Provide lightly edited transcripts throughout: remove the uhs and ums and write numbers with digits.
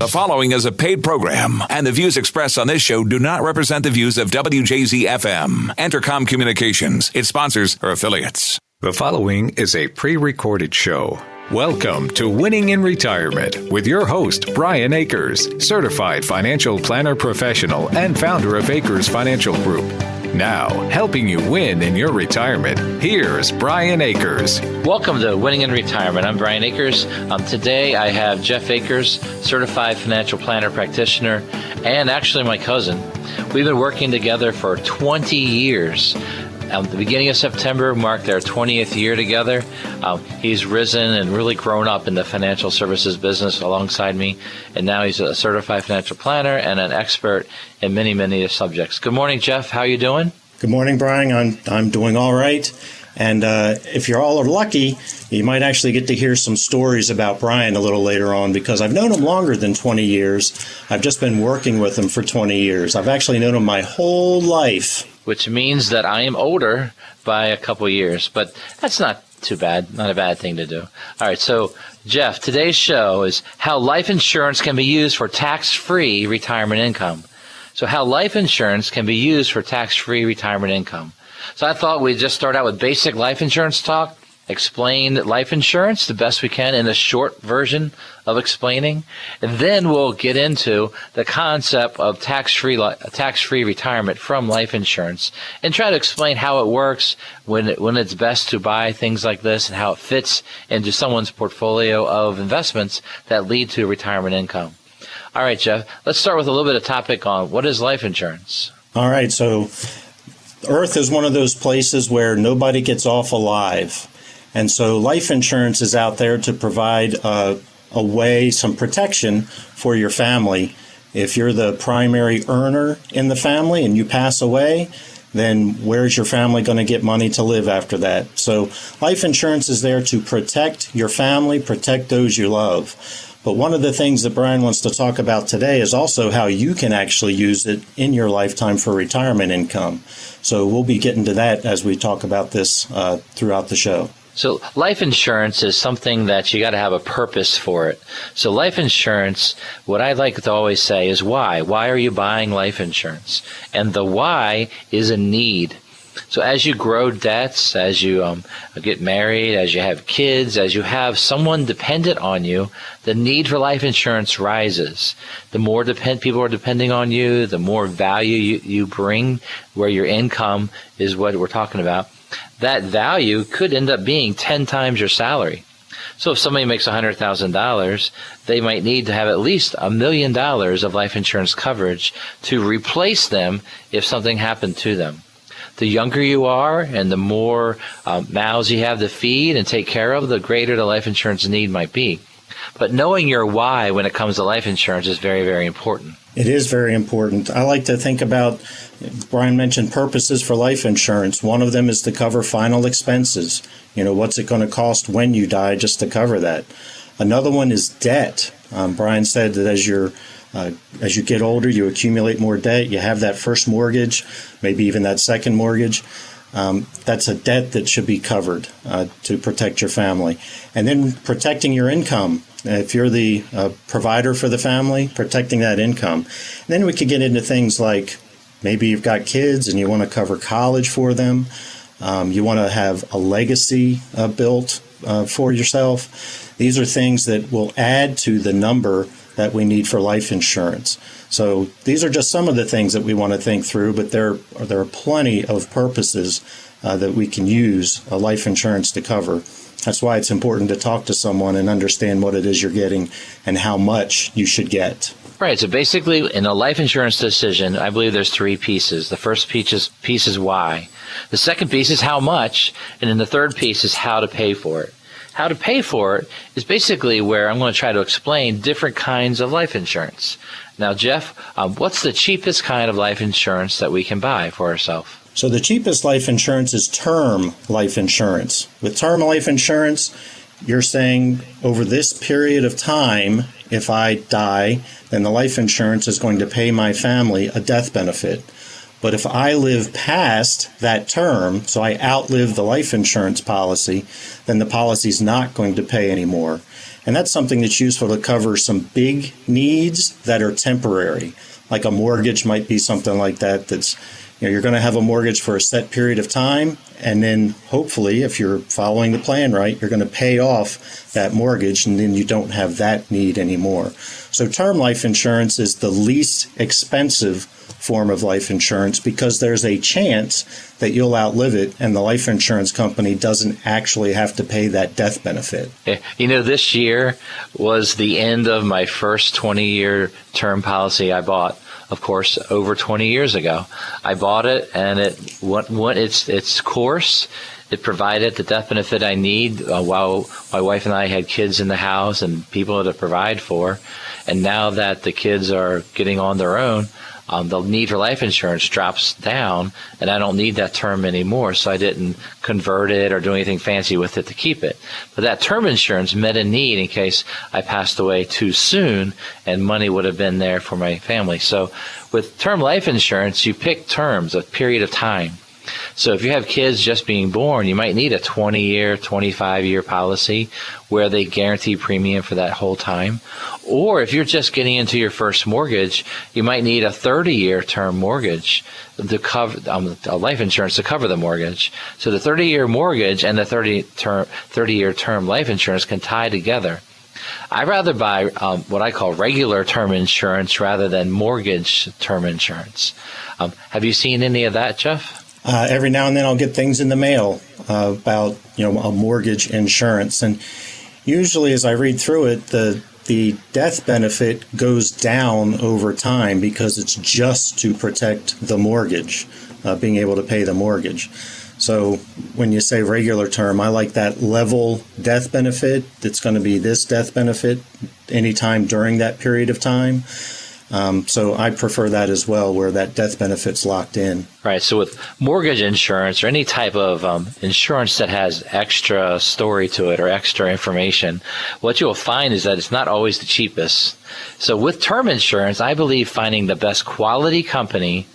The following is a paid program, and the views expressed on this show do not represent the views of WJZ-FM, Entercom Communications, its sponsors, or affiliates. The following is a pre-recorded show. Welcome to Winning in Retirement with your host, Brian Akers, certified financial planner professional and founder of Akers Financial Group. Now, helping you win in your retirement, here's Brian Akers. Welcome to Winning in Retirement. I'm Brian Akers. Today I have Jeff Akers, certified financial planner practitioner, and actually my cousin. We've been working together for 20 years. The beginning of September marked our 20th year together. He's risen and really grown up in the financial services business alongside me, and now he's a certified financial planner and an expert in many, many subjects. Good morning, Jeff. How are you doing? Good morning, Brian. I'm doing all right. And if you're all lucky, you might actually get to hear some stories about Brian a little later on, because I've known him longer than 20 years. I've just been working with him for 20 years. I've actually known him my whole life. Which means that I am older by a couple years, but that's not too bad, not a bad thing to do. All right, so Jeff, today's show is how life insurance can be used for tax-free retirement income. So how life insurance can be used for tax-free retirement income. So I thought we'd just start out with basic life insurance talk, explain life insurance the best we can in a short version of explaining, and then we'll get into the concept of tax-free retirement from life insurance and try to explain how it works, when it's best to buy things like this, and how it fits into someone's portfolio of investments that lead to retirement income. All right, Jeff, let's start with a little bit of topic on what is life insurance. All right, so Earth is one of those places where nobody gets off alive. And so life insurance is out there to provide some protection for your family. If you're the primary earner in the family and you pass away, then where's your family going to get money to live after that? So life insurance is there to protect your family, protect those you love. But one of the things that Brian wants to talk about today is also how you can actually use it in your lifetime for retirement income. So we'll be getting to that as we talk about this throughout the show. So life insurance is something that you got to have a purpose for it. So life insurance, what I like to always say is why? Why are you buying life insurance? And the why is a need. So as you grow debts, as you get married, as you have kids, as you have someone dependent on you, the need for life insurance rises. The more people are depending on you, the more value you bring, where your income is what we're talking about. That value could end up being 10 times your salary. So if somebody makes $100,000, they might need to have at least $1 million of life insurance coverage to replace them if something happened to them. The younger you are and the more mouths you have to feed and take care of, the greater the life insurance need might be. But knowing your why when it comes to life insurance is very, very important. It is very important. I like to think about, Brian mentioned purposes for life insurance. One of them is to cover final expenses. What's it going to cost when you die just to cover that? Another one is debt. Brian said that as you get older, you accumulate more debt. You have that first mortgage, maybe even that second mortgage. That's a debt that should be covered to protect your family. And then protecting your income. If you're the provider for the family, protecting that income. And then we could get into things like maybe you've got kids and you want to cover college for them. You want to have a legacy built for yourself. These are things that will add to the number that we need for life insurance. So these are just some of the things that we want to think through, but there are plenty of purposes that we can use a life insurance to cover. That's why it's important to talk to someone and understand what it is you're getting and how much you should get. Right. So basically, in a life insurance decision, I believe there's 3 pieces. The first piece is why. The second piece is how much. And then the third piece is how to pay for it. How to pay for it is basically where I'm going to try to explain different kinds of life insurance. Now, Jeff, what's the cheapest kind of life insurance that we can buy for ourselves? So the cheapest life insurance is term life insurance. With term life insurance, you're saying over this period of time, if I die, then the life insurance is going to pay my family a death benefit. But if I live past that term, so I outlive the life insurance policy, then the policy's not going to pay anymore. And that's something that's useful to cover some big needs that are temporary. Like a mortgage might be something like that that's, you're going to have a mortgage for a set period of time, and then hopefully, if you're following the plan right, you're going to pay off that mortgage, and then you don't have that need anymore. So term life insurance is the least expensive form of life insurance because there's a chance that you'll outlive it and the life insurance company doesn't actually have to pay that death benefit. This year was the end of my first 20-year term policy I bought. Of course, over 20 years ago. I bought it, and it went its course. It provided the death benefit I need while my wife and I had kids in the house and people to provide for. And now that the kids are getting on their own, the need for life insurance drops down, and I don't need that term anymore, so I didn't convert it or do anything fancy with it to keep it. But that term insurance met a need in case I passed away too soon, and money would have been there for my family. So with term life insurance, you pick terms, a period of time. So if you have kids just being born, you might need a 20-year, 25-year policy where they guarantee premium for that whole time. Or if you're just getting into your first mortgage, you might need a 30-year term mortgage to cover life insurance to cover the mortgage. So the 30-year mortgage and the 30-year term life insurance can tie together. I'd rather buy what I call regular term insurance rather than mortgage term insurance. Have you seen any of that, Jeff? Every now and then I'll get things in the mail about, a mortgage insurance. And usually as I read through it, the death benefit goes down over time because it's just to protect the mortgage, being able to pay the mortgage. So when you say regular term, I like that level death benefit. It's going to be this death benefit anytime during that period of time. So I prefer that as well, where that death benefit's locked in. Right. So with mortgage insurance or any type of insurance that has extra story to it or extra information, what you'll find is that it's not always the cheapest. So with term insurance, I believe finding the best quality company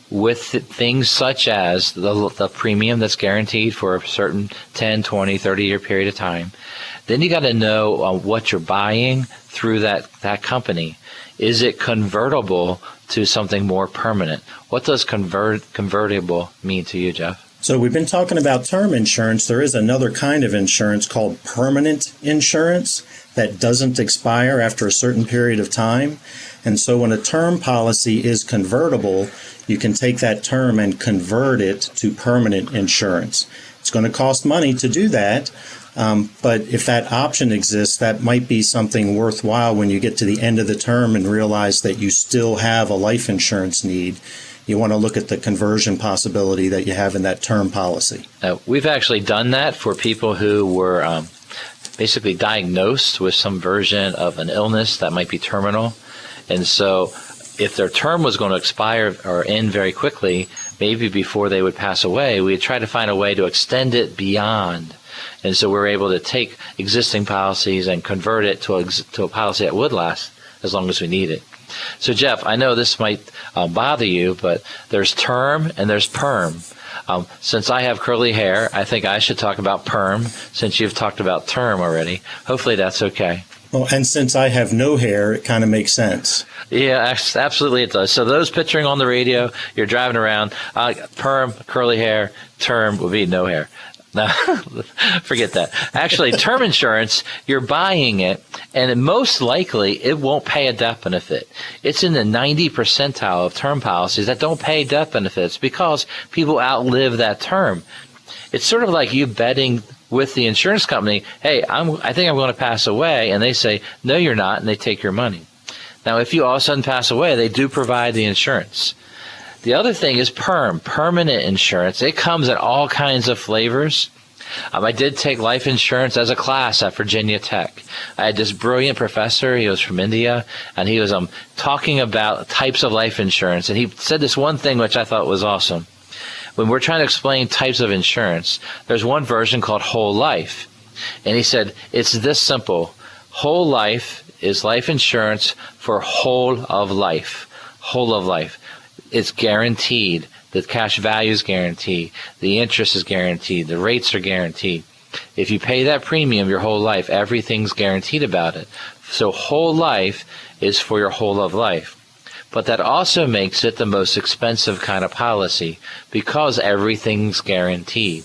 with things such as the premium that's guaranteed for a certain 10, 20, 30-year period of time. Then you got to know what you're buying through that company. Is it convertible to something more permanent? What does convertible mean to you, Jeff? So we've been talking about term insurance. There is another kind of insurance called permanent insurance that doesn't expire after a certain period of time. And so when a term policy is convertible, you can take that term and convert it to permanent insurance. It's going to cost money to do that. But if that option exists, that might be something worthwhile when you get to the end of the term and realize that you still have a life insurance need. You want to look at the conversion possibility that you have in that term policy. We've actually done that for people who were basically diagnosed with some version of an illness that might be terminal. And so if their term was going to expire or end very quickly, maybe before they would pass away, we'd try to find a way to extend it beyond. And so we're able to take existing policies and convert it to a policy that would last as long as we need it. So, Jeff, I know this might bother you, but there's term and there's perm. Since I have curly hair, I think I should talk about perm since you've talked about term already. Hopefully that's okay. Well, and since I have no hair, it kind of makes sense. Yeah, absolutely it does. So those picturing on the radio, you're driving around, perm, curly hair, term would be no hair. No, forget that. Actually, term insurance, you're buying it, and most likely it won't pay a death benefit. It's in the 90 percentile of term policies that don't pay death benefits because people outlive that term. It's sort of like you betting with the insurance company, hey, I think I'm going to pass away, and they say, no, you're not, and they take your money. Now, if you all of a sudden pass away, they do provide the insurance. The other thing is permanent insurance. It comes in all kinds of flavors. I did take life insurance as a class at Virginia Tech. I had this brilliant professor. He was from India, and he was talking about types of life insurance. And he said this one thing which I thought was awesome. When we're trying to explain types of insurance, there's one version called whole life. And he said, it's this simple. Whole life is life insurance for whole of life. Whole of life. It's guaranteed. The cash value is guaranteed. The interest is guaranteed. The rates are guaranteed. If you pay that premium your whole life, everything's guaranteed about it. So whole life is for your whole of life. But that also makes it the most expensive kind of policy because everything's guaranteed.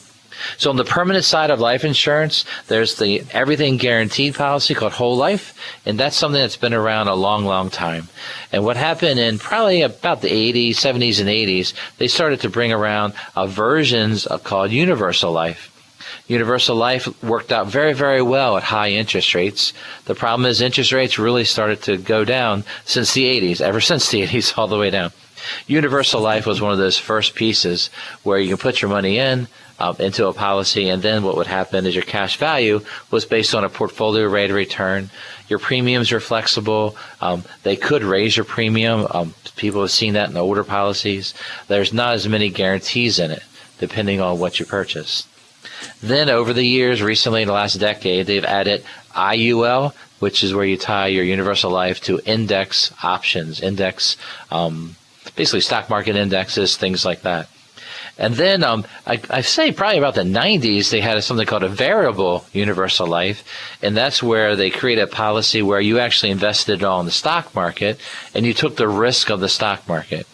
So on the permanent side of life insurance, there's the everything guaranteed policy called whole life, and that's something that's been around a long, long time. And what happened in probably about the 80s, 70s, and 80s, they started to bring around versions called universal life. Universal life worked out very, very well at high interest rates. The problem is interest rates really started to go down since the 80s, ever since the 80s all the way down. Universal life was one of those first pieces where you can put your money in into a policy, and then what would happen is your cash value was based on a portfolio rate of return. Your premiums are flexible. They could raise your premium. People have seen that in older policies. There's not as many guarantees in it, depending on what you purchase. Then over the years, recently in the last decade, they've added IUL, which is where you tie your universal life to index options, basically stock market indexes, things like that. And then I say probably about the 90s, they had something called a variable universal life, and that's where they created a policy where you actually invested it all in the stock market, and you took the risk of the stock market.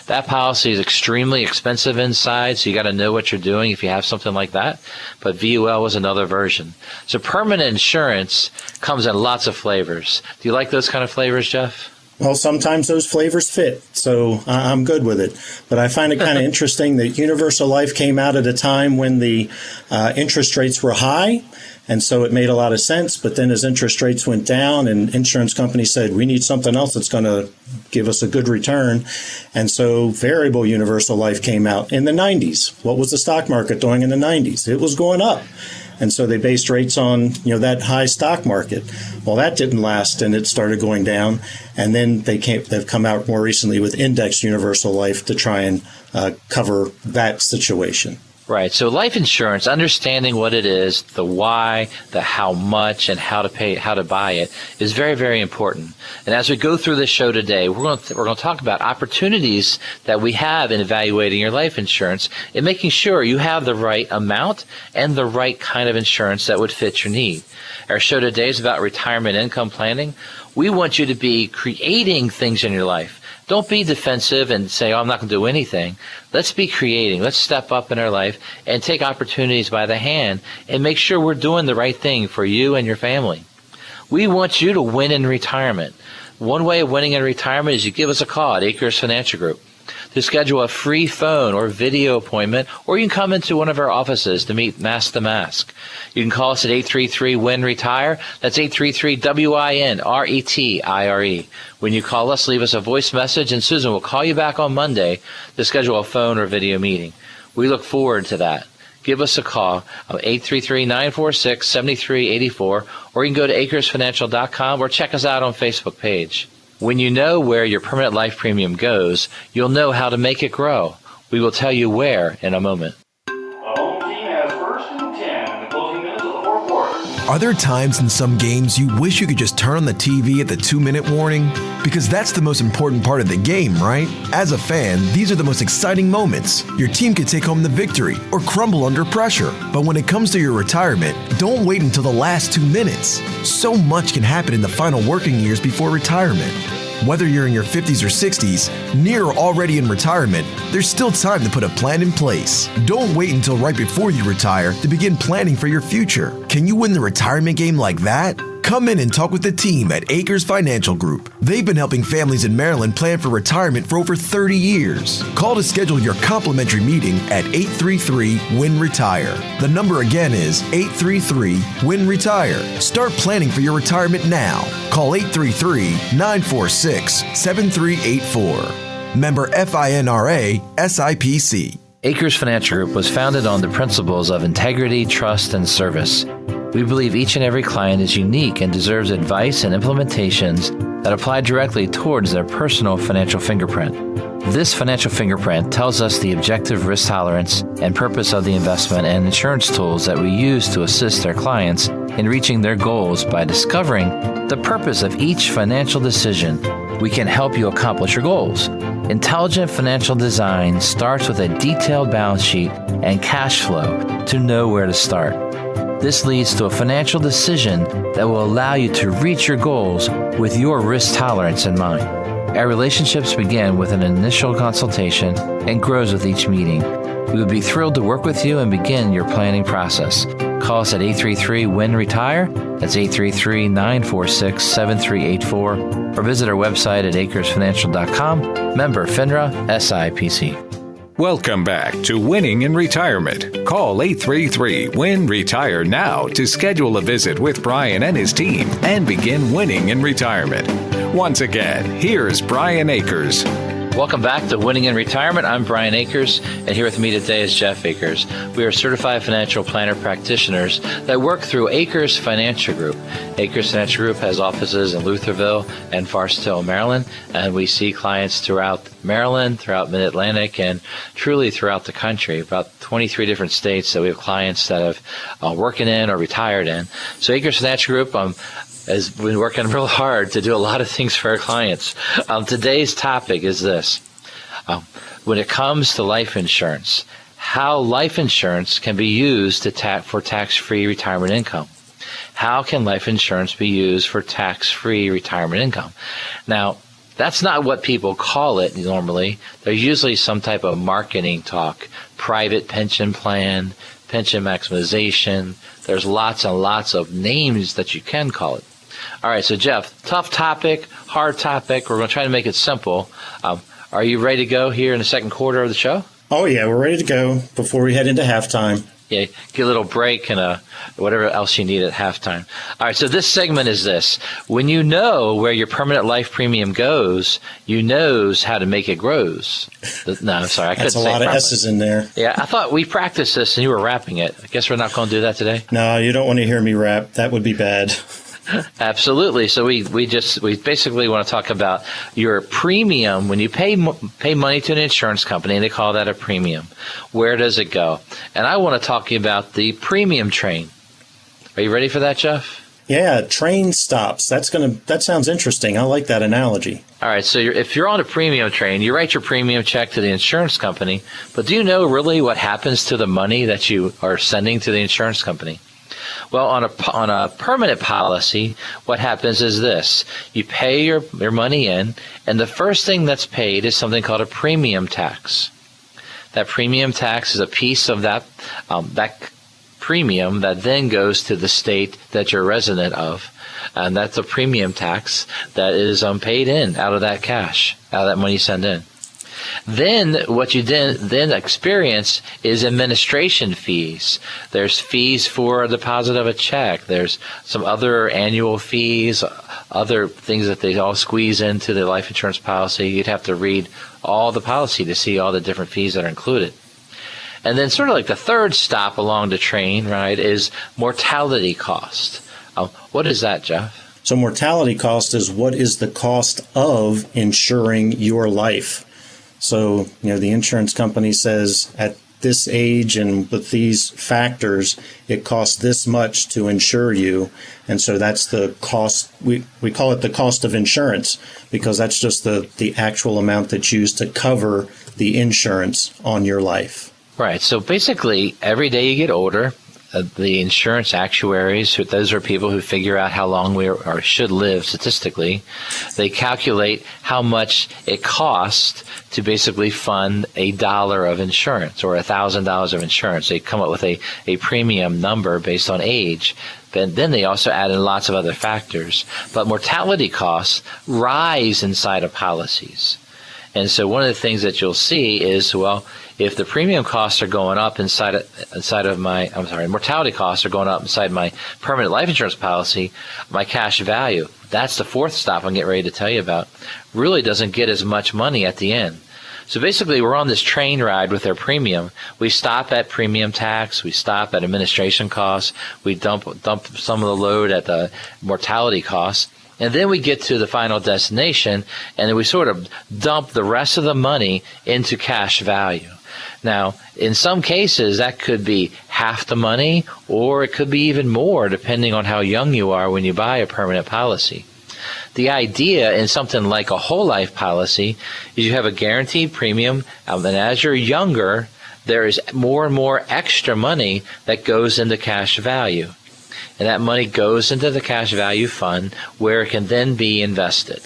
That policy is extremely expensive inside, so you got to know what you're doing if you have something like that. But VUL was another version. So permanent insurance comes in lots of flavors. Do you like those kind of flavors, Jeff? Well, sometimes those flavors fit, so I'm good with it. But I find it kind of interesting that universal life came out at a time when the interest rates were high, and so it made a lot of sense. But then as interest rates went down and insurance companies said, we need something else that's going to give us a good return. And so variable universal life came out in the 90s. What was the stock market doing in the 90s? It was going up. And so they based rates on, that high stock market. Well, that didn't last, and it started going down. And then they've come out more recently with index universal life to try and cover that situation. Right. So life insurance, understanding what it is, the why, the how much, and how to pay, how to buy it is very, very important. And as we go through this show today, we're going to talk about opportunities that we have in evaluating your life insurance and making sure you have the right amount and the right kind of insurance that would fit your need. Our show today is about retirement income planning. We want you to be creating things in your life. Don't be defensive and say, I'm not going to do anything. Let's be creating. Let's step up in our life and take opportunities by the hand and make sure we're doing the right thing for you and your family. We want you to win in retirement. One way of winning in retirement is you give us a call at Akers Financial Group to schedule a free phone or video appointment, or you can come into one of our offices to meet Mask to Mask. You can call us at 833-WIN-RETIRE. That's 833-WIN-RETIRE. When you call us, leave us a voice message, and Susan will call you back on Monday to schedule a phone or video meeting. We look forward to that. Give us a call at 833-946-7384, or you can go to AkersFinancial.com or check us out on Facebook page. When you know where your permanent life premium goes, you'll know how to make it grow. We will tell you where in a moment. The home team has first and 10 in the closing minutes of the fourth quarter. Are there times in some games you wish you could just turn on the TV at the 2-minute warning? Because that's the most important part of the game, right? As a fan, these are the most exciting moments. Your team could take home the victory or crumble under pressure. But when it comes to your retirement, don't wait until the last 2 minutes. So much can happen in the final working years before retirement. Whether you're in your 50s or 60s, near or already in retirement, there's still time to put a plan in place. Don't wait until right before you retire to begin planning for your future. Can you win the retirement game like that? Come in and talk with the team at Akers Financial Group. They've been helping families in Maryland plan for retirement for over 30 years. Call to schedule your complimentary meeting at 833-WIN-RETIRE. The number again is 833-WIN-RETIRE. Start planning for your retirement now. Call 833-946-7384. Member FINRA SIPC. Akers Financial Group was founded on the principles of integrity, trust, and service. We believe each and every client is unique and deserves advice and implementations that apply directly towards their personal financial fingerprint. This financial fingerprint tells us the objective risk tolerance and purpose of the investment and insurance tools that we use to assist our clients in reaching their goals. By discovering the purpose of each financial decision, we can help you accomplish your goals. Intelligent financial design starts with a detailed balance sheet and cash flow to know where to start. This leads to a financial decision that will allow you to reach your goals with your risk tolerance in mind. Our relationships begin with an initial consultation and grows with each meeting. We would be thrilled to work with you and begin your planning process. Call us at 833-WIN-RETIRE. That's 833-946-7384. Or visit our website at akersfinancial.com. Member FINRA SIPC. Welcome back to Winning in Retirement. Call 833-WIN-RETIRE now to schedule a visit with Brian and his team and begin winning in retirement. Once again, here's Brian Akers. Welcome back to Winning in Retirement. I'm Brian Akers, and here with me today is Jeff Akers. We are certified financial planner practitioners that work through Akers Financial Group. Akers Financial Group has offices in Lutherville and Forest Hill, Maryland, and we see clients throughout Maryland, throughout Mid-Atlantic, and truly throughout the country, about 23 different states that we have clients that have working in or retired in. So Akers Financial Group has been working real hard to do a lot of things for our clients. Today's topic is this. When it comes to life insurance, how life insurance can be used for tax-free retirement income. How can life insurance be used for tax-free retirement income? Now, that's not what people call it normally. There's usually some type of marketing talk, private pension plan, pension maximization. There's lots and lots of names that you can call it. All right, so Jeff, tough topic, hard topic. We're going to try to make it simple. Are you ready to go here in the second quarter of the show? Oh, yeah, we're ready to go before we head into halftime. Yeah, get a little break and whatever else you need at halftime. All right, so this segment is this. When you know where your permanent life premium goes, you knows how to make it grows. No, I'm sorry, I couldn't say it. That's a lot of S's in there. Yeah, I thought we practiced this and you were rapping it. I guess we're not going to do that today? No, you don't want to hear me rap. That would be bad. Absolutely. So we basically want to talk about your premium. When you pay money to an insurance company, and they call that a premium, where does it go? And I want to talk to you about the premium train. Are you ready for that, Jeff? Yeah, train stops. That sounds interesting. I like that analogy. All right. So if you're on a premium train, you write your premium check to the insurance company, but do you know really what happens to the money that you are sending to the insurance company? Well, on a permanent policy, what happens is this. You pay your money in, and the first thing that's paid is something called a premium tax. That premium tax is a piece of that premium that then goes to the state that you're a resident of. And that's a premium tax that is paid in out of that cash, out of that money you send in. Then what you then experience is administration fees. There's fees for a deposit of a check. There's some other annual fees, other things that they all squeeze into the life insurance policy. You'd have to read all the policy to see all the different fees that are included. And then sort of like the third stop along the train, right, is mortality cost. What is that, Jeff? So mortality cost is what is the cost of insuring your life. So, the insurance company says at this age and with these factors, it costs this much to insure you. And so that's the cost. We call it the cost of insurance because that's just the actual amount that's used to cover the insurance on your life. Right. So basically, every day you get older, the insurance actuaries, those are people who figure out how long we should live statistically. They calculate how much it costs to basically fund $1 of insurance or $1,000 of insurance. They come up with a premium number based on age. But then they also add in lots of other factors. But mortality costs rise inside of policies. And so one of the things that you'll see is, well, if the premium costs are going up mortality costs are going up inside my permanent life insurance policy, my cash value, that's the fourth stop I'm getting ready to tell you about, really doesn't get as much money at the end. So basically, we're on this train ride with our premium. We stop at premium tax. We stop at administration costs. We dump some of the load at the mortality costs. And then we get to the final destination, and then we sort of dump the rest of the money into cash value. Now, in some cases, that could be half the money, or it could be even more, depending on how young you are when you buy a permanent policy. The idea in something like a whole life policy is you have a guaranteed premium, and as you're younger, there is more and more extra money that goes into cash value. And that money goes into the cash value fund where it can then be invested.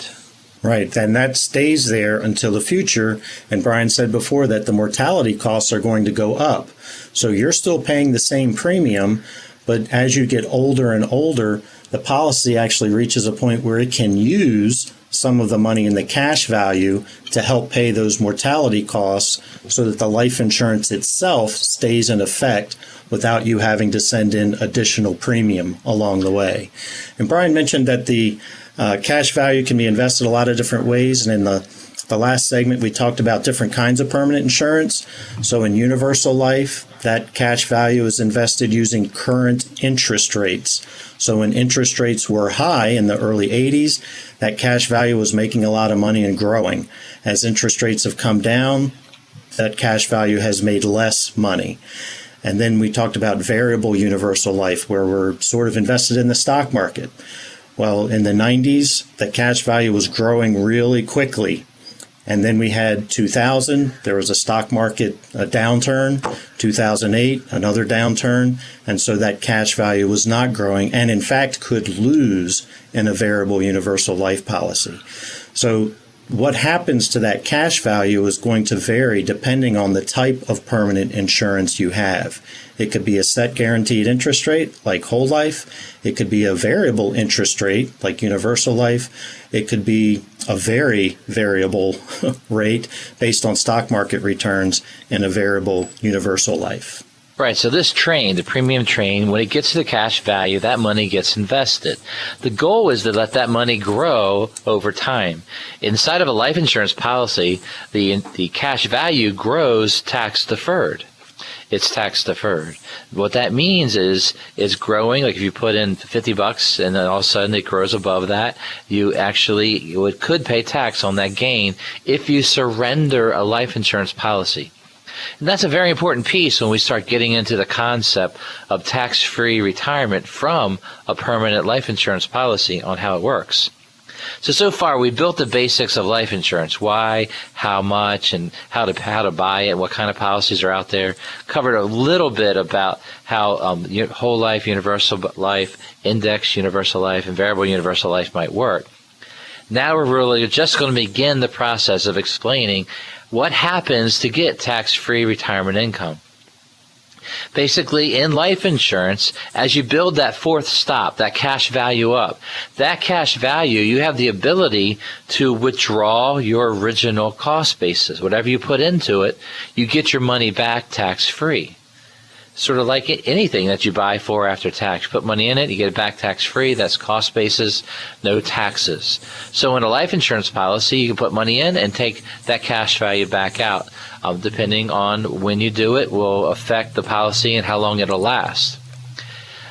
Right, and that stays there until the future. And Brian said before that the mortality costs are going to go up. So you're still paying the same premium, but as you get older and older, the policy actually reaches a point where it can use some of the money in the cash value to help pay those mortality costs so that the life insurance itself stays in effect without you having to send in additional premium along the way. And Brian mentioned that the cash value can be invested a lot of different ways. And in the last segment, we talked about different kinds of permanent insurance. So in universal life, that cash value is invested using current interest rates. So when interest rates were high in the early 80s, that cash value was making a lot of money and growing. As interest rates have come down, that cash value has made less money. And then we talked about variable universal life, where we're sort of invested in the stock market. Well, in the 90s, the cash value was growing really quickly. And then we had 2000, there was a stock market downturn, 2008, another downturn, and so that cash value was not growing and in fact could lose in a variable universal life policy. So what happens to that cash value is going to vary depending on the type of permanent insurance you have. It could be a set guaranteed interest rate like whole life. It could be a variable interest rate like universal life. It could be a very variable rate based on stock market returns in a variable universal life. Right, so this train, the premium train, when it gets to the cash value, that money gets invested. The goal is to let that money grow over time. Inside of a life insurance policy, the cash value grows tax deferred. It's tax deferred. What that means is it's growing. Like if you put in $50 and then all of a sudden it grows above that, you could pay tax on that gain if you surrender a life insurance policy. And that's a very important piece when we start getting into the concept of tax-free retirement from a permanent life insurance policy on how it works. So far we built the basics of life insurance: why, how much, and how to buy it, what kind of policies are out there. Covered a little bit about how whole life, universal life, index universal life, and variable universal life might work. Now we're really just going to begin the process of explaining what happens to get tax-free retirement income. Basically, in life insurance, as you build that fourth stop, that cash value up, that cash value, you have the ability to withdraw your original cost basis. Whatever you put into it, you get your money back tax-free. Sort of like anything that you buy for after tax. You put money in it, you get it back tax-free. That's cost basis, no taxes. So in a life insurance policy, you can put money in and take that cash value back out. Depending on when you do it will affect the policy and how long it'll last.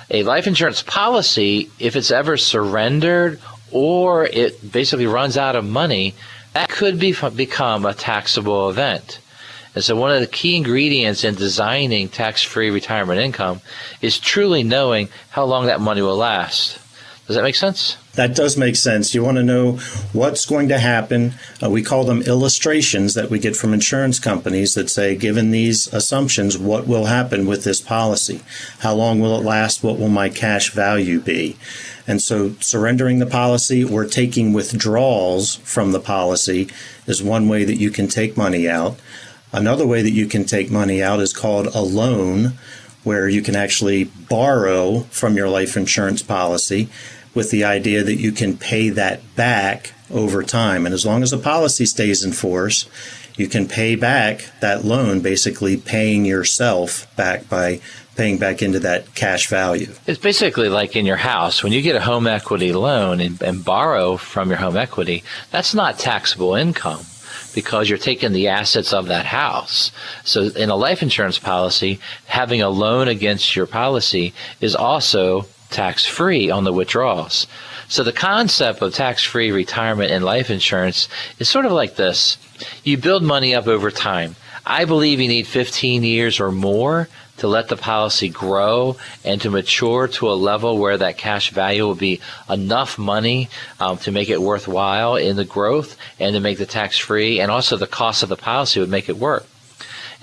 A life insurance policy, if it's ever surrendered or it basically runs out of money, that could become a taxable event. And so one of the key ingredients in designing tax-free retirement income is truly knowing how long that money will last. Does that make sense? That does make sense. You want to know what's going to happen. We call them illustrations that we get from insurance companies that say, given these assumptions, what will happen with this policy? How long will it last? What will my cash value be? And so surrendering the policy or taking withdrawals from the policy is one way that you can take money out. Another way that you can take money out is called a loan, where you can actually borrow from your life insurance policy with the idea that you can pay that back over time. And as long as the policy stays in force, you can pay back that loan, basically paying yourself back by paying back into that cash value. It's basically like in your house. When you get a home equity loan and borrow from your home equity, that's not taxable income, because you're taking the assets of that house. So in a life insurance policy, having a loan against your policy is also tax-free on the withdrawals. So the concept of tax-free retirement in life insurance is sort of like this. You build money up over time. I believe you need 15 years or more to let the policy grow and to mature to a level where that cash value will be enough money to make it worthwhile in the growth and to make the tax-free, and also the cost of the policy would make it work.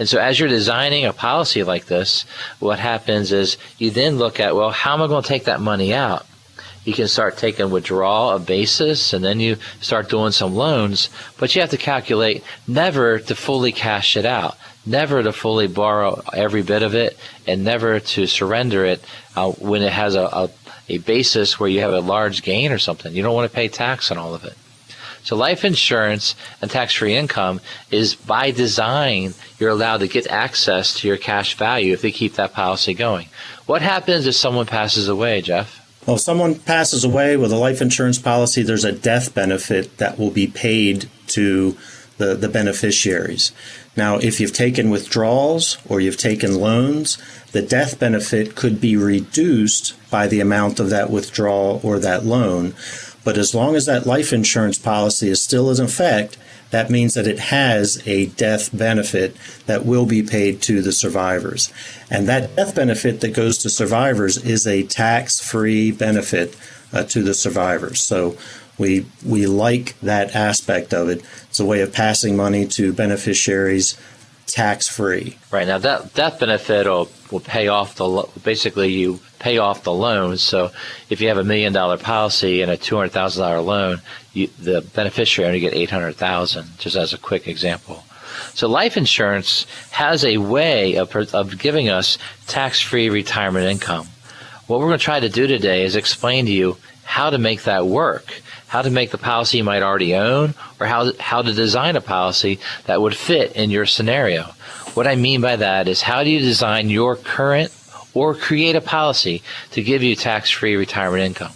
And so as you're designing a policy like this, what happens is you then look at, well, how am I going to take that money out? You can start taking withdrawal of basis, and then you start doing some loans, but you have to calculate never to fully cash it out, never to fully borrow every bit of it, and never to surrender it when it has a basis where you have a large gain or something. You don't want to pay tax on all of it. So life insurance and tax-free income is by design, you're allowed to get access to your cash value if they keep that policy going. What happens if someone passes away, Jeff? Well, if someone passes away with a life insurance policy, there's a death benefit that will be paid to the beneficiaries. Now, if you've taken withdrawals or you've taken loans, the death benefit could be reduced by the amount of that withdrawal or that loan. But as long as that life insurance policy is still in effect, that means that it has a death benefit that will be paid to the survivors. And that death benefit that goes to survivors is a tax-free benefit to the survivors. So we like that aspect of it. It's a way of passing money to beneficiaries tax-free. Right. Now, that death benefit will pay off basically you pay off the loan. So if you have $1 million policy and a $200,000 loan, the beneficiary only get $800,000, just as a quick example. So life insurance has a way of giving us tax-free retirement income. What we're going to try to do today is explain to you how to make that work, how to make the policy you might already own, or how to design a policy that would fit in your scenario. What I mean by that is, how do you design your current or create a policy to give you tax-free retirement income?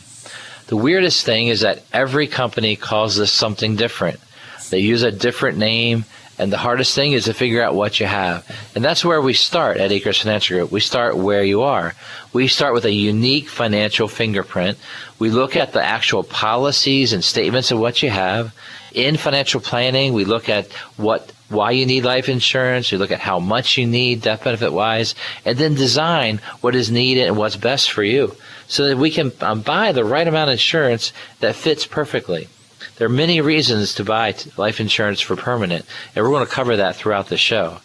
The weirdest thing is that every company calls this something different. They use a different name, and the hardest thing is to figure out what you have. And that's where we start at Akers Financial Group. We start where you are. We start with a unique financial fingerprint. We look at the actual policies and statements of what you have. In financial planning, we look at why you need life insurance. We look at how much you need, death benefit wise, and then design what is needed and what's best for you so that we can buy the right amount of insurance that fits perfectly. There are many reasons to buy life insurance for permanent, and we're going to cover that throughout the show.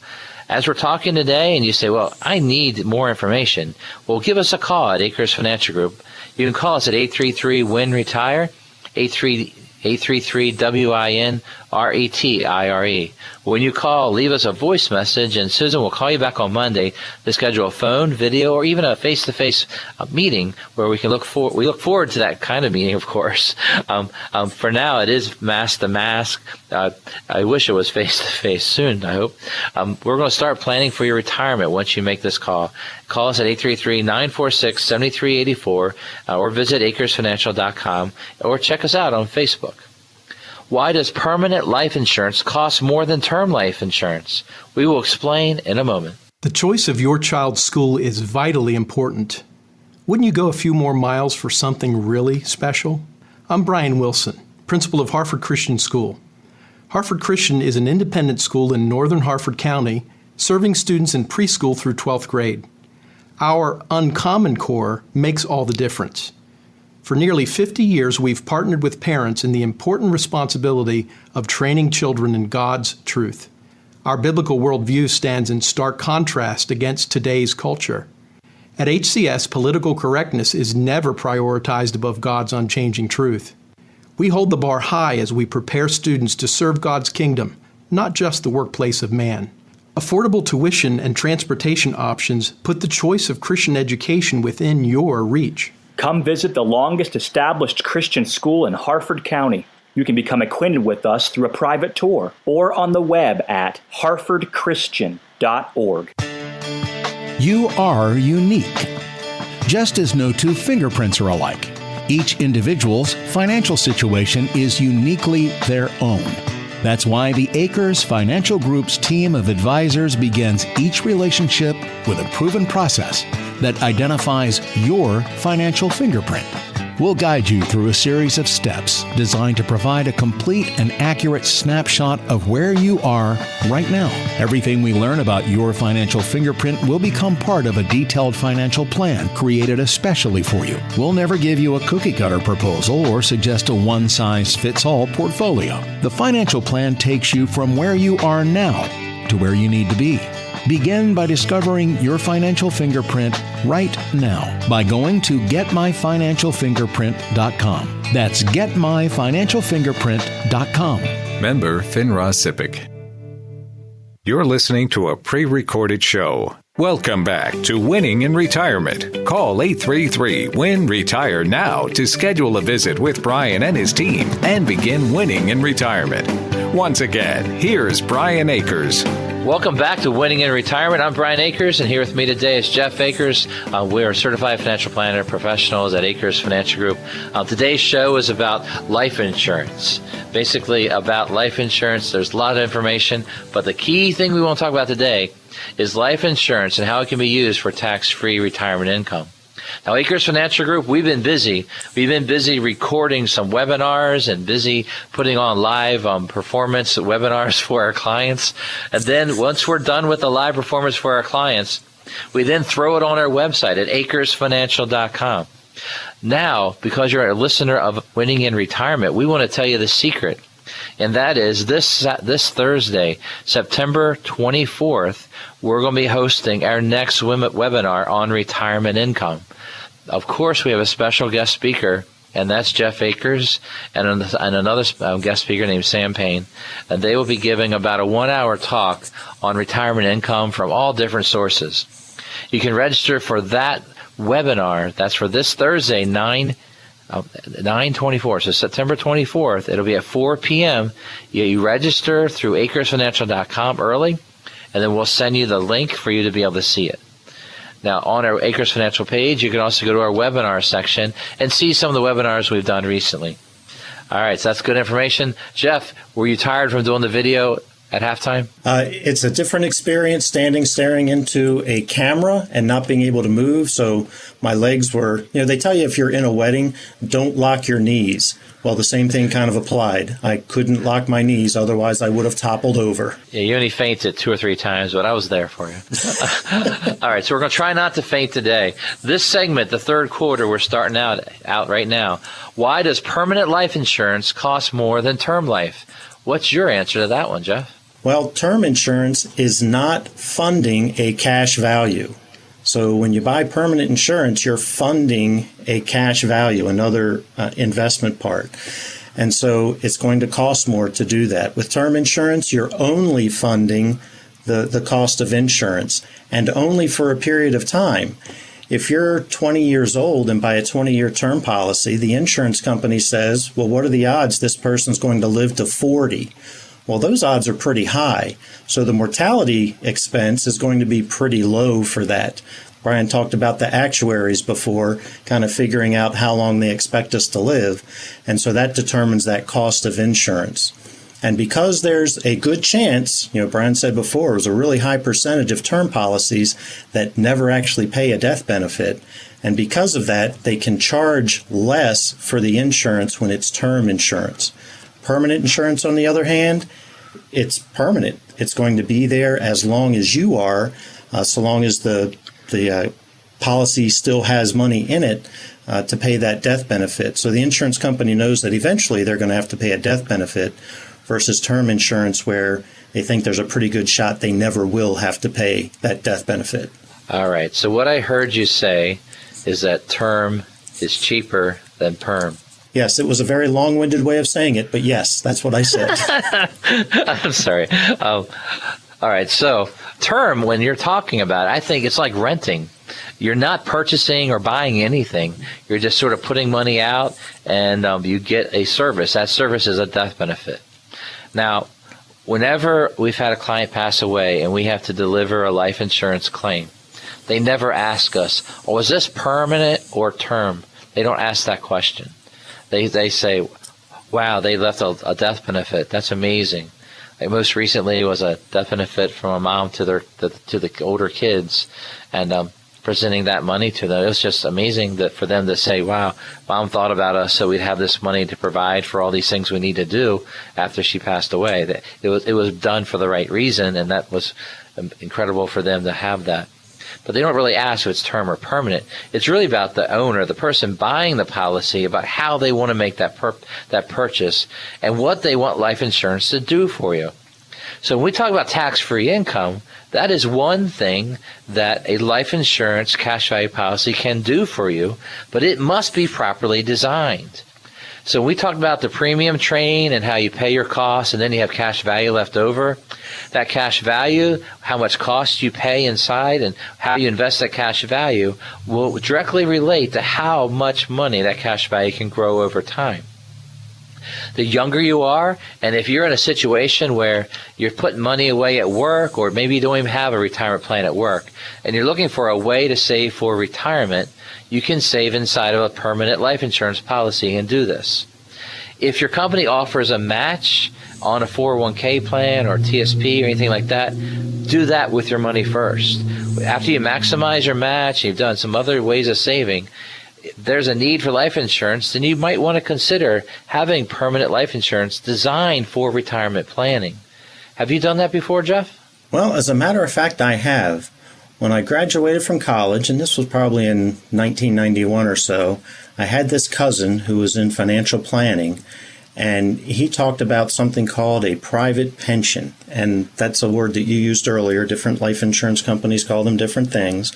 As we're talking today and you say, well, I need more information, well, give us a call at Akers Financial Group. You can call us at 833-WIN-RETIRE, 833-WIN-RETIRE. When you call, leave us a voice message, and Susan will call you back on Monday to schedule a phone, video, or even a face-to-face meeting where we look forward to that kind of meeting, of course. For now, it is mask to mask. I wish it was face-to-face soon, I hope. We're going to start planning for your retirement once you make this call. Call us at 833-946-7384 or visit AkersFinancial.com or check us out on Facebook. Why does permanent life insurance cost more than term life insurance? We will explain in a moment. The choice of your child's school is vitally important. Wouldn't you go a few more miles for something really special? I'm Brian Wilson, principal of Harford Christian School. Harford Christian is an independent school in northern Harford County, serving students in preschool through 12th grade. Our Uncommon Core makes all the difference. For nearly 50 years, we've partnered with parents in the important responsibility of training children in God's truth. Our biblical worldview stands in stark contrast against today's culture. At HCS, political correctness is never prioritized above God's unchanging truth. We hold the bar high as we prepare students to serve God's kingdom, not just the workplace of man. Affordable tuition and transportation options put the choice of Christian education within your reach. Come visit the longest established Christian school in Harford County. You can become acquainted with us through a private tour or on the web at harfordchristian.org. You are unique. Just as no two fingerprints are alike, each individual's financial situation is uniquely their own. That's why the Akers Financial Group's team of advisors begins each relationship with a proven process that identifies your financial fingerprint. We'll guide you through a series of steps designed to provide a complete and accurate snapshot of where you are right now. Everything we learn about your financial fingerprint will become part of a detailed financial plan created especially for you. We'll never give you a cookie-cutter proposal or suggest a one-size-fits-all portfolio. The financial plan takes you from where you are now to where you need to be. Begin by discovering your financial fingerprint right now by going to getmyfinancialfingerprint.com. That's getmyfinancialfingerprint.com. Member FINRA SIPC. You're listening to a pre-recorded show. Welcome back to Winning in Retirement. Call 833-WIN-RETIRE now to schedule a visit with Brian and his team and begin winning in retirement. Once again, here's Brian Akers. Welcome back to Winning in Retirement. I'm Brian Akers, and here with me today is Jeff Akers. We're certified financial planner professionals at Akers Financial Group. Today's show is about life insurance. Basically about life insurance. There's a lot of information, but the key thing we want to talk about today is life insurance and how it can be used for tax-free retirement income. Now, Akers Financial Group, we've been busy. We've been busy recording some webinars and busy putting on live performance webinars for our clients. And then once we're done with the live performance for our clients, we then throw it on our website at akersfinancial.com. Now, because you're a listener of Winning in Retirement, we want to tell you the secret. And that is this Thursday, September 24th, we're going to be hosting our next webinar on retirement income. Of course, we have a special guest speaker, and that's Jeff Akers, and another guest speaker named Sam Payne. And they will be giving about a 1-hour talk on retirement income from all different sources. You can register for that webinar. That's for this Thursday, 9/24, so September 24th. It'll be at 4 p.m. You register through akersfinancial.com early, and then we'll send you the link for you to be able to see it. Now, on our Akers Financial page, you can also go to our webinar section and see some of the webinars we've done recently. All right, so that's good information. Jeff, were you tired from doing the video at halftime? It's a different experience staring into a camera and not being able to move. So my legs were, they tell you if you're in a wedding, don't lock your knees. Well, the same thing kind of applied. I couldn't lock my knees, otherwise I would have toppled over. Yeah, you only fainted 2 or 3 times, but I was there for you. All right, so we're going to try not to faint today. This segment, the third quarter, we're starting out right now. Why does permanent life insurance cost more than term life? What's your answer to that one, Jeff? Well, term insurance is not funding a cash value. So when you buy permanent insurance, you're funding a cash value, another investment part. And so it's going to cost more to do that. With term insurance, you're only funding the cost of insurance, and only for a period of time. If you're 20 years old and buy a 20-year term policy, the insurance company says, well, what are the odds this person's going to live to 40? Well, those odds are pretty high. So the mortality expense is going to be pretty low for that. Brian talked about the actuaries before, kind of figuring out how long they expect us to live. And so that determines that cost of insurance. And because there's a good chance, Brian said before, it was a really high percentage of term policies that never actually pay a death benefit. And because of that, they can charge less for the insurance when it's term insurance. Permanent insurance, on the other hand, it's permanent. It's going to be there as long as you are, so long as the policy still has money in it to pay that death benefit. So the insurance company knows that eventually they're going to have to pay a death benefit, versus term insurance where they think there's a pretty good shot they never will have to pay that death benefit. All right. So what I heard you say is that term is cheaper than perm. Yes, it was a very long-winded way of saying it, but yes, that's what I said. I'm sorry. All right, so term, when you're talking about it, I think it's like renting. You're not purchasing or buying anything. You're just sort of putting money out, and you get a service. That service is a death benefit. Now, whenever we've had a client pass away and we have to deliver a life insurance claim, they never ask us, oh, is this permanent or term? They don't ask that question. They say, wow, they left a death benefit. That's amazing. Like most recently was a death benefit from a mom to the older kids, and presenting that money to them. It was just amazing that for them to say, wow, mom thought about us so we'd have this money to provide for all these things we need to do after she passed away. That it was done for the right reason, and that was incredible for them to have that. But they don't really ask if it's term or permanent. It's really about the owner, the person buying the policy, about how they want to make that purchase and what they want life insurance to do for you. So when we talk about tax-free income, that is one thing that a life insurance cash value policy can do for you, but it must be properly designed. So we talked about the premium train and how you pay your costs and then you have cash value left over. That cash value, how much cost you pay inside and how you invest that cash value will directly relate to how much money that cash value can grow over time. The younger you are, and if you're in a situation where you're putting money away at work, or maybe you don't even have a retirement plan at work, and you're looking for a way to save for retirement, you can save inside of a permanent life insurance policy and do this. If your company offers a match on a 401k plan or TSP or anything like that, do that with your money first. After you maximize your match, you've done some other ways of saving, if there's a need for life insurance, then you might want to consider having permanent life insurance designed for retirement planning. Have you done that before, Jeff? Well, as a matter of fact, I have. When I graduated from college, and this was probably in 1991 or so, I had this cousin who was in financial planning, and he talked about something called a private pension. And that's a word that you used earlier. Different life insurance companies call them different things.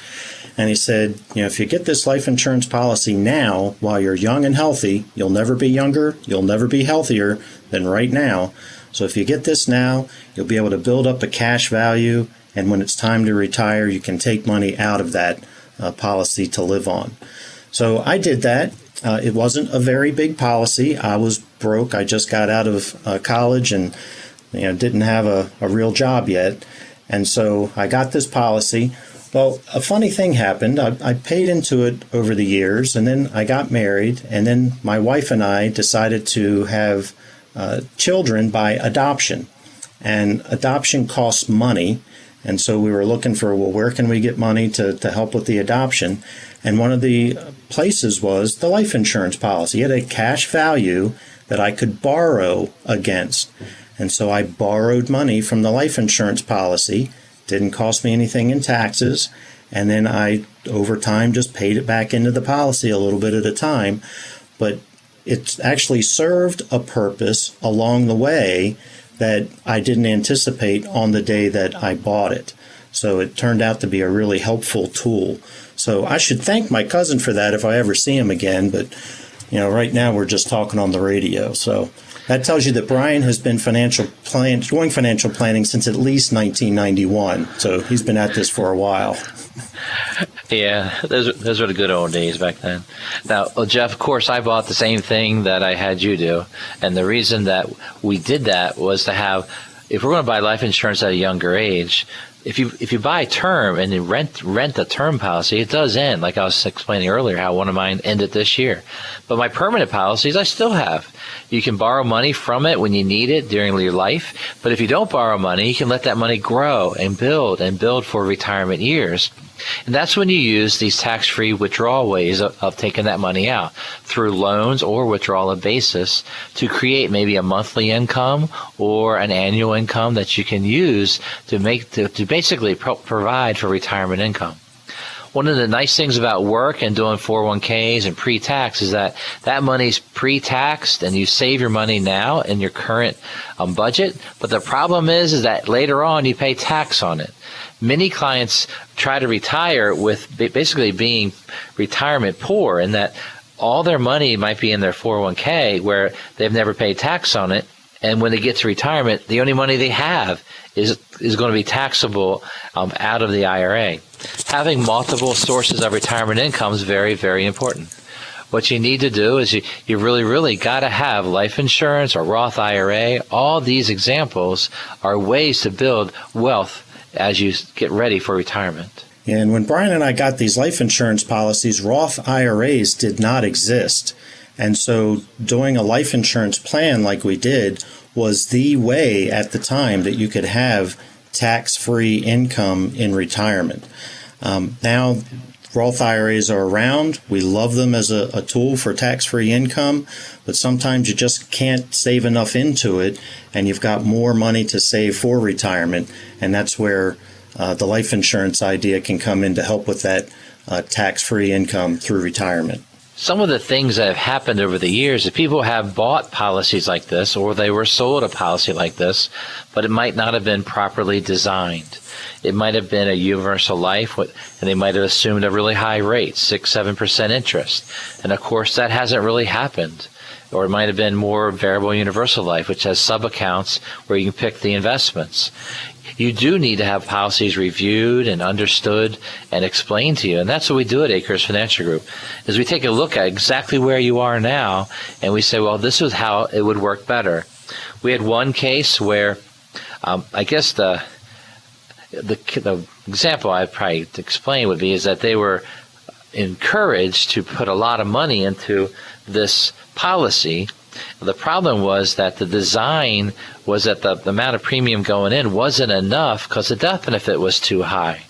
And he said, if you get this life insurance policy now while you're young and healthy, you'll never be younger, you'll never be healthier than right now. So if you get this now, you'll be able to build up a cash value, and when it's time to retire, you can take money out of that policy to live on. So I did that. It wasn't a very big policy. I was broke. I just got out of college and didn't have a real job yet. And so I got this policy. Well, a funny thing happened. I paid into it over the years, and then I got married, and then my wife and I decided to have children by adoption. And adoption costs money, and so we were looking for, where can we get money to help with the adoption? And one of the places was the life insurance policy. It had a cash value that I could borrow against. And so I borrowed money from the life insurance policy. Didn't cost me anything in taxes, and then I, over time, just paid it back into the policy a little bit at a time. But it actually served a purpose along the way that I didn't anticipate on the day that I bought it. So it turned out to be a really helpful tool. So I should thank my cousin for that if I ever see him again, but right now we're just talking on the radio. So that tells you that Brian has been doing financial planning since at least 1991. So he's been at this for a while. Yeah, those were the good old days back then. Now, Jeff, of course, I bought the same thing that I had you do. And the reason that we did that was to have, if we're going to buy life insurance at a younger age, if you buy term and you rent a term policy, it does end. Like I was explaining earlier, how one of mine ended this year. But my permanent policies, I still have. You can borrow money from it when you need it during your life. But if you don't borrow money, you can let that money grow and build for retirement years. And that's when you use these tax-free withdrawal ways of taking that money out through loans or withdrawal of basis to create maybe a monthly income or an annual income that you can use to basically provide for retirement income. One of the nice things about work and doing 401ks and pre-tax is that money's pre-taxed and you save your money now in your current budget. But the problem is that later on you pay tax on it. Many clients try to retire with basically being retirement poor, in that all their money might be in their 401k where they've never paid tax on it. And when they get to retirement, the only money they have is going to be taxable out of the IRA. Having multiple sources of retirement income is very, very important. What you need to do is you really, really got to have life insurance or Roth IRA. All these examples are ways to build wealth as you get ready for retirement. And when Brian and I got these life insurance policies, Roth IRAs did not exist. And so doing a life insurance plan like we did was the way at the time that you could have tax-free income in retirement. Now, Roth IRAs are around. We love them as a tool for tax-free income, but sometimes you just can't save enough into it, and you've got more money to save for retirement, and that's where the life insurance idea can come in to help with that tax-free income through retirement. Some of the things that have happened over the years is people have bought policies like this, or they were sold a policy like this, but it might not have been properly designed. It might have been a universal life, and they might have assumed a really high rate, 6-7% interest. And of course, that hasn't really happened. Or it might have been more variable universal life, which has sub-accounts where you can pick the investments. You do need to have policies reviewed and understood and explained to you. And that's what we do at Akers Financial Group, is we take a look at exactly where you are now, and we say, well, this is how it would work better. We had one case where I guess the example I'd probably explain would be is that they were encouraged to put a lot of money into this policy. The problem was that the design was that the amount of premium going in wasn't enough because the death benefit was too high.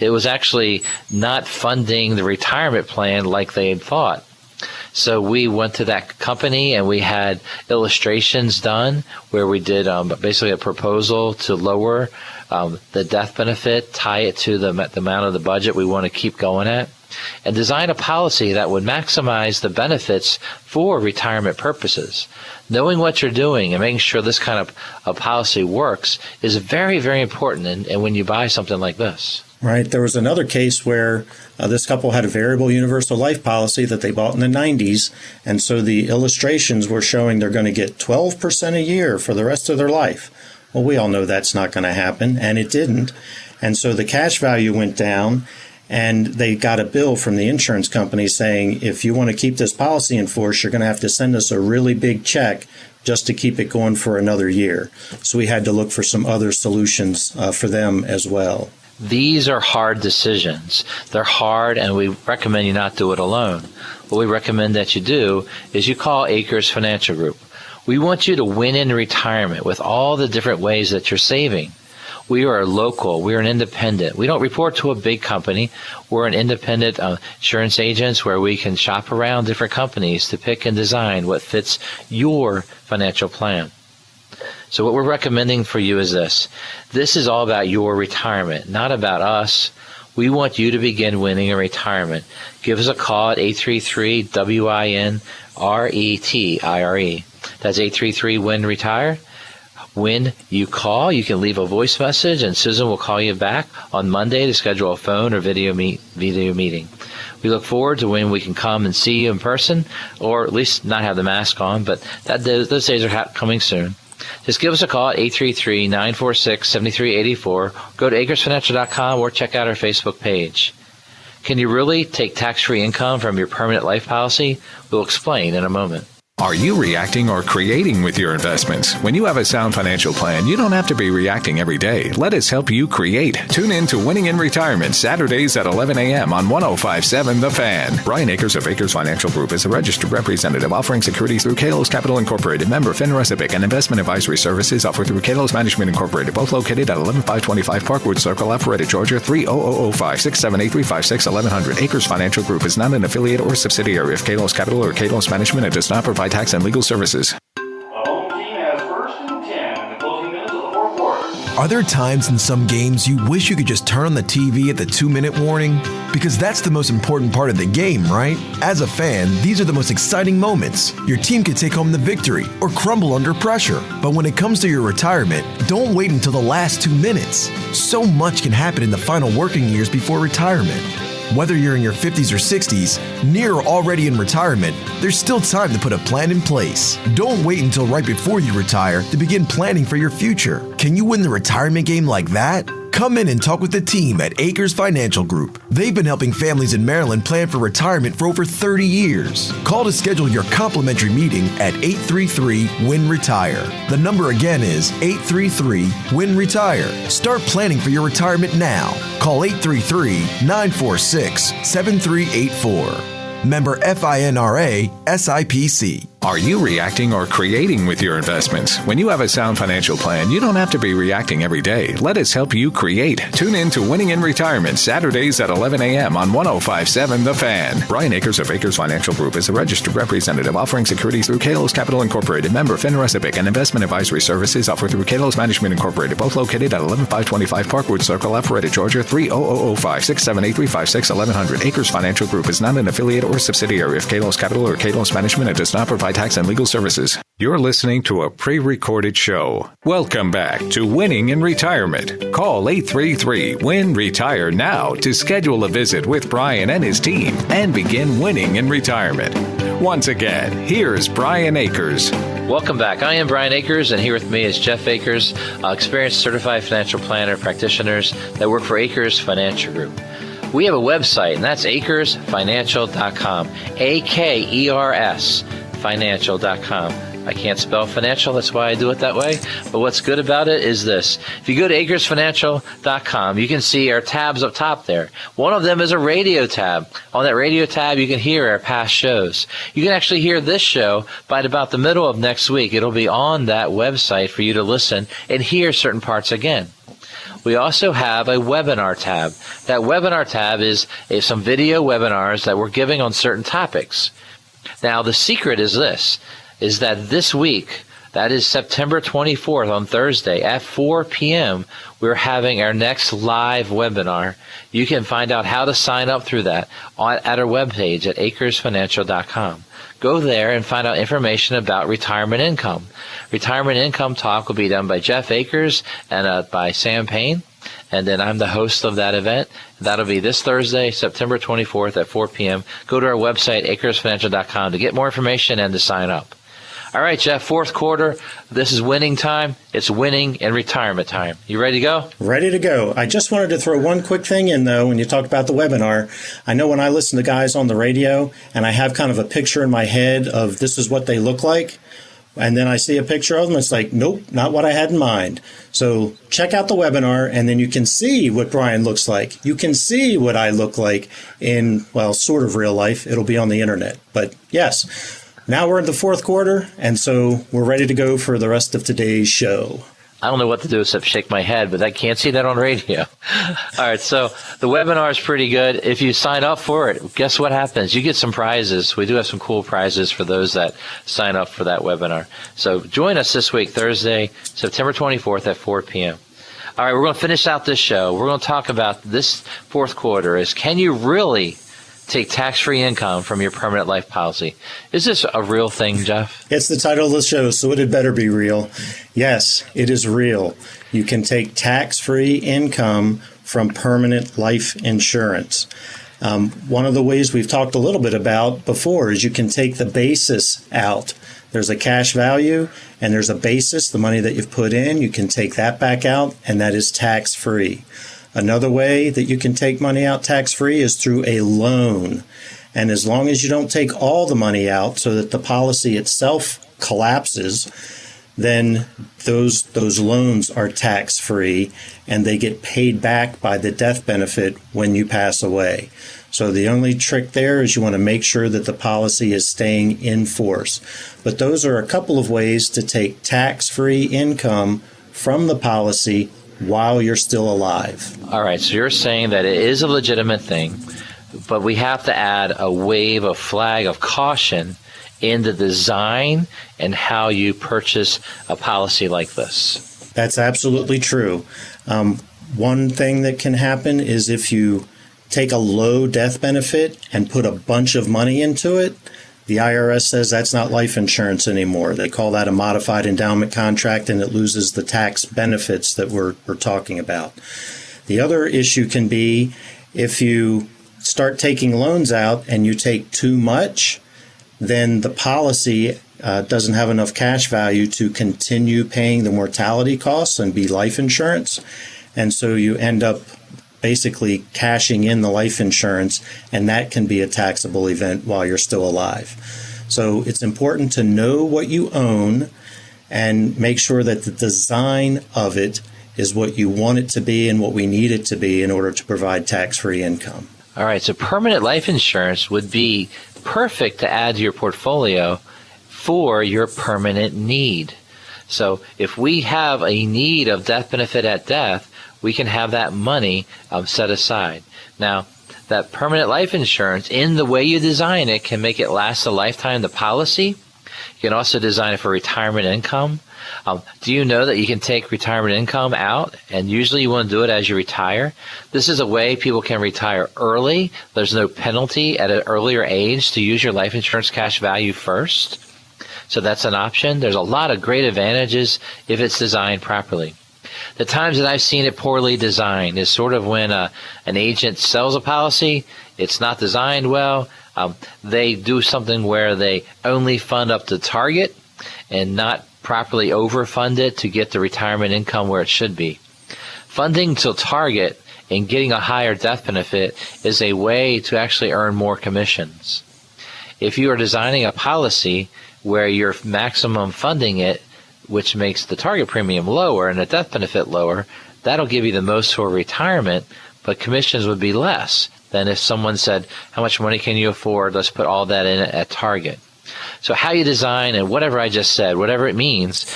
It was actually not funding the retirement plan like they had thought. So we went to that company and we had illustrations done where we did basically a proposal to lower the death benefit, tie it to the amount of the budget we want to keep going at, and design a policy that would maximize the benefits for retirement purposes. Knowing what you're doing and making sure this kind of a policy works is very, very important and when you buy something like this. Right. There was another case where this couple had a variable universal life policy that they bought in the 90s, and so the illustrations were showing they're going to get 12% a year for the rest of their life. Well, we all know that's not going to happen, and it didn't. And so the cash value went down, and they got a bill from the insurance company saying, if you want to keep this policy in force, you're going to have to send us a really big check just to keep it going for another year. So we had to look for some other solutions for them as well. These are hard decisions. They're hard, and we recommend you not do it alone. What we recommend that you do is you call Akers Financial Group. We want you to win in retirement with all the different ways that you're saving. We are local. We are an independent. We don't report to a big company. We're an independent insurance agents where we can shop around different companies to pick and design what fits your financial plan. So what we're recommending for you is this. This is all about your retirement, not about us. We want you to begin winning in retirement. Give us a call at 833-WIN-RETIRE. That's 833-WIN-RETIRE. When you call, you can leave a voice message, and Susan will call you back on Monday to schedule a phone or video meeting. We look forward to when we can come and see you in person, or at least not have the mask on, but those days are coming soon. Just give us a call at 833-946-7384. Go to AkersFinancial.com or check out our Facebook page. Can you really take tax-free income from your permanent life policy? We'll explain in a moment. Are you reacting or creating with your investments? When you have a sound financial plan, you don't have to be reacting every day. Let us help you create. Tune in to Winning in Retirement, Saturdays at 11 a.m. on 105.7 The Fan. Brian Akers of Akers Financial Group is a registered representative offering securities through Kalos Capital Incorporated, member FINRA SIPC, and investment advisory services offered through Kalos Management Incorporated, both located at 11525 Parkwood Circle, Alpharetta, Georgia, 30005 678-356-1100. Akers Financial Group is not an affiliate or subsidiary of Kalos Capital or Kalos Management and does not provide tax and legal services. The home team has first and 10 in the closing minutes of the fourth quarter. Are there times in some games you wish you could just turn on the TV at the 2-minute warning? Because that's the most important part of the game, right? As a fan, these are the most exciting moments. Your team could take home the victory or crumble under pressure. But when it comes to your retirement, don't wait until the last 2 minutes. So much can happen in the final working years before retirement. Whether you're in your 50s or 60s, near or already in retirement, there's still time to put a plan in place. Don't wait until right before you retire to begin planning for your future. Can you win the retirement game like that? Come in and talk with the team at Akers Financial Group. They've been helping families in Maryland plan for retirement for over 30 years. Call to schedule your complimentary meeting at 833-WIN-RETIRE. The number again is 833-WIN-RETIRE. Start planning for your retirement now. Call 833-946-7384. Member FINRA SIPC. Are you reacting or creating with your investments? When you have a sound financial plan, you don't have to be reacting every day. Let us help you create. Tune in to Winning in Retirement, Saturdays at 11 a.m. on 105.7 The Fan. Brian Akers of Akers Financial Group is a registered representative offering securities through Kalos Capital Incorporated, member FINRA SIPC, and investment advisory services offered through Kalos Management Incorporated, both located at 11525 Parkwood Circle, Alpharetta, Georgia, 30005 678 1100. Akers Financial Group is not an affiliate or subsidiary of Kalos Capital or Kalos Management and does not provide tax and legal services. You're listening to a pre-recorded show. Welcome back to Winning in Retirement. Call 833-WIN-RETIRE now to schedule a visit with Brian and his team and begin winning in retirement. Once again, here's Brian Akers. Welcome back. I am Brian Akers, and here with me is Jeff Akers, experienced certified financial planner practitioners that work for Akers Financial Group. We have a website, and that's akersfinancial.com, A-K-E-R-S, financial.com. I can't spell financial, that's why I do it that way. But what's good about it is this. If you go to akersfinancial.com, you can see our tabs up top there. One of them is a radio tab. On that radio tab, you can hear our past shows. You can actually hear this show by about the middle of next week. It'll be on that website for you to listen and hear certain parts again. We also have a webinar tab. That webinar tab is some video webinars that we're giving on certain topics. Now, the secret is this week, that is September 24th on Thursday at 4 p.m., we're having our next live webinar. You can find out how to sign up through that at our webpage at akersfinancial.com. Go there and find out information about retirement income. Retirement income talk will be done by Jeff Akers and by Sam Payne. And then I'm the host of that event. That'll be this Thursday, September 24th at 4 p.m. Go to our website, akersfinancial.com, to get more information and to sign up. All right, Jeff, fourth quarter. This is winning time. It's winning and retirement time. You ready to go? Ready to go. I just wanted to throw one quick thing in, though, when you talk about the webinar. I know when I listen to guys on the radio and I have kind of a picture in my head of this is what they look like, and then I see a picture of them, it's like, nope, not what I had in mind. So check out the webinar, and then you can see what Brian looks like. You can see what I look like in, well, sort of real life. It'll be on the internet. But yes. Now we're in the fourth quarter, and so we're ready to go for the rest of today's show. I don't know what to do except shake my head, but I can't see that on radio. All right, so the webinar is pretty good. If you sign up for it, guess what happens? You get some prizes. We do have some cool prizes for those that sign up for that webinar. So join us this week, Thursday, September 24th at 4 p.m. All right, we're going to finish out this show. We're going to talk about this fourth quarter is, can you really take tax-free income from your permanent life policy? Is this a real thing, Jeff? It's the title of the show, so it had better be real. Yes, it is real. You can take tax-free income from permanent life insurance. One of the ways we've talked a little bit about before is you can take the basis out. There's a cash value and there's a basis, the money that you've put in. You can take that back out, and that is tax-free. Another way that you can take money out tax-free is through a loan. And as long as you don't take all the money out so that the policy itself collapses, then those loans are tax-free and they get paid back by the death benefit when you pass away. So the only trick there is you want to make sure that the policy is staying in force. But those are a couple of ways to take tax-free income from the policy while you're still alive. All right, so you're saying that it is a legitimate thing, but we have to add a flag of caution in the design and how you purchase a policy like this. That's absolutely true. One thing that can happen is if you take a low death benefit and put a bunch of money into it, the IRS says that's not life insurance anymore. They call that a modified endowment contract, and it loses the tax benefits that we're talking about. The other issue can be if you start taking loans out and you take too much, then the policy doesn't have enough cash value to continue paying the mortality costs and be life insurance. And so you end up basically cashing in the life insurance, and that can be a taxable event while you're still alive. So it's important to know what you own and make sure that the design of it is what you want it to be and what we need it to be in order to provide tax-free income. All right, so permanent life insurance would be perfect to add to your portfolio for your permanent need. So if we have a need of death benefit at death, we can have that money set aside. Now, that permanent life insurance, in the way you design it, can make it last a lifetime, the policy. You can also design it for retirement income. Do you know that you can take retirement income out, and usually you want to do it as you retire? This is a way people can retire early. There's no penalty at an earlier age to use your life insurance cash value first. So that's an option. There's a lot of great advantages if it's designed properly. The times that I've seen it poorly designed is sort of when an agent sells a policy, it's not designed well. They do something where they only fund up to target and not properly overfund it to get the retirement income where it should be. Funding to target and getting a higher death benefit is a way to actually earn more commissions. If you are designing a policy where you're maximum funding it, which makes the target premium lower and the death benefit lower, that'll give you the most for retirement, but commissions would be less than if someone said, how much money can you afford? Let's put all that in at target. So how you design and whatever I just said, whatever it means,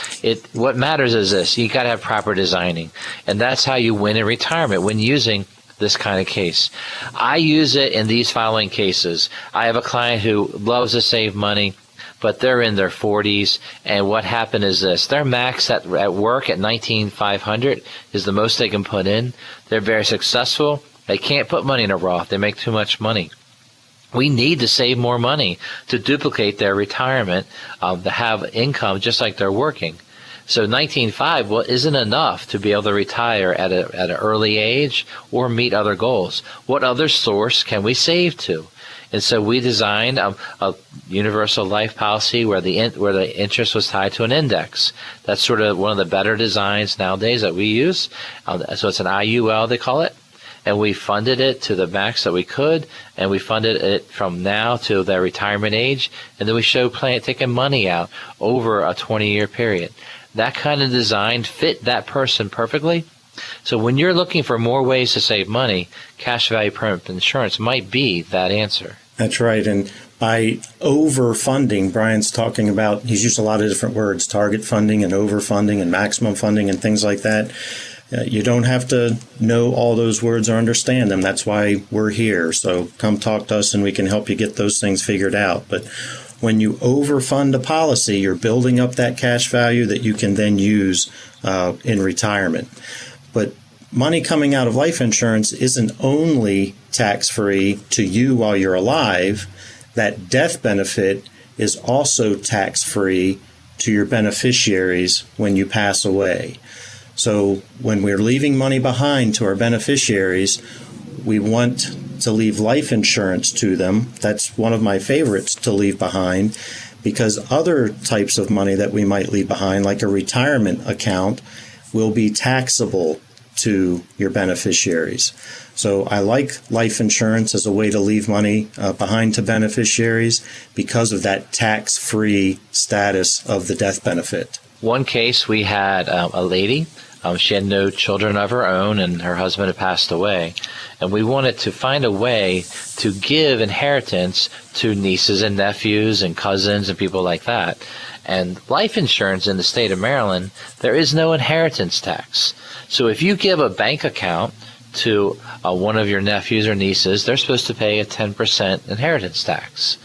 what matters is this: you got to have proper designing. And that's how you win in retirement when using this kind of case. I use it in these following cases. I have a client who loves to save money, but they're in their 40s, and what happened is this: their max at work at $19,500 is the most they can put in. They're very successful. They can't put money in a Roth. They make too much money. We need to save more money to duplicate their retirement, to have income just like they're working. So $19,500 isn't enough to be able to retire at an early age or meet other goals. What other source can we save to? And so we designed a universal life policy where the interest was tied to an index. That's sort of one of the better designs nowadays that we use. So it's an IUL, they call it. And we funded it to the max that we could, and we funded it from now to their retirement age, and then we showed taking money out over a 20-year period. That kind of design fit that person perfectly. So when you're looking for more ways to save money, cash value permanent insurance might be that answer. That's right. And by overfunding, Brian's talking about, he's used a lot of different words, target funding and overfunding and maximum funding and things like that. You don't have to know all those words or understand them. That's why we're here. So come talk to us and we can help you get those things figured out. But when you overfund a policy, you're building up that cash value that you can then use in retirement. But money coming out of life insurance isn't only tax-free to you while you're alive. That death benefit is also tax-free to your beneficiaries when you pass away. So when we're leaving money behind to our beneficiaries, we want to leave life insurance to them. That's one of my favorites to leave behind, because other types of money that we might leave behind, like a retirement account, will be taxable to your beneficiaries. So I like life insurance as a way to leave money behind to beneficiaries because of that tax-free status of the death benefit. One case, we had a lady. She had no children of her own, and her husband had passed away. And we wanted to find a way to give inheritance to nieces and nephews and cousins and people like that. And life insurance in the state of Maryland, there is no inheritance tax. So if you give a bank account to one of your nephews or nieces, they're supposed to pay a 10% inheritance tax.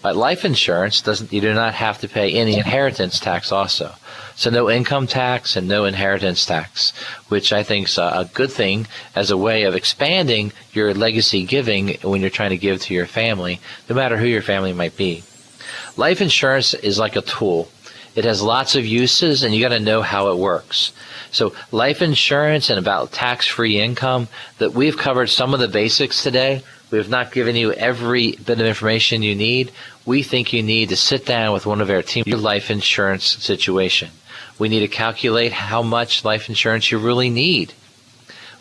But life insurance you do not have to pay any inheritance tax also. So no income tax and no inheritance tax, which I think is a good thing as a way of expanding your legacy giving when you're trying to give to your family, no matter who your family might be. Life insurance is like a tool. It has lots of uses, and you got to know how it works. So life insurance and about tax-free income, that we've covered some of the basics today. We have not given you every bit of information you need. We think you need to sit down with one of our team, your life insurance situation. We need to calculate how much life insurance you really need.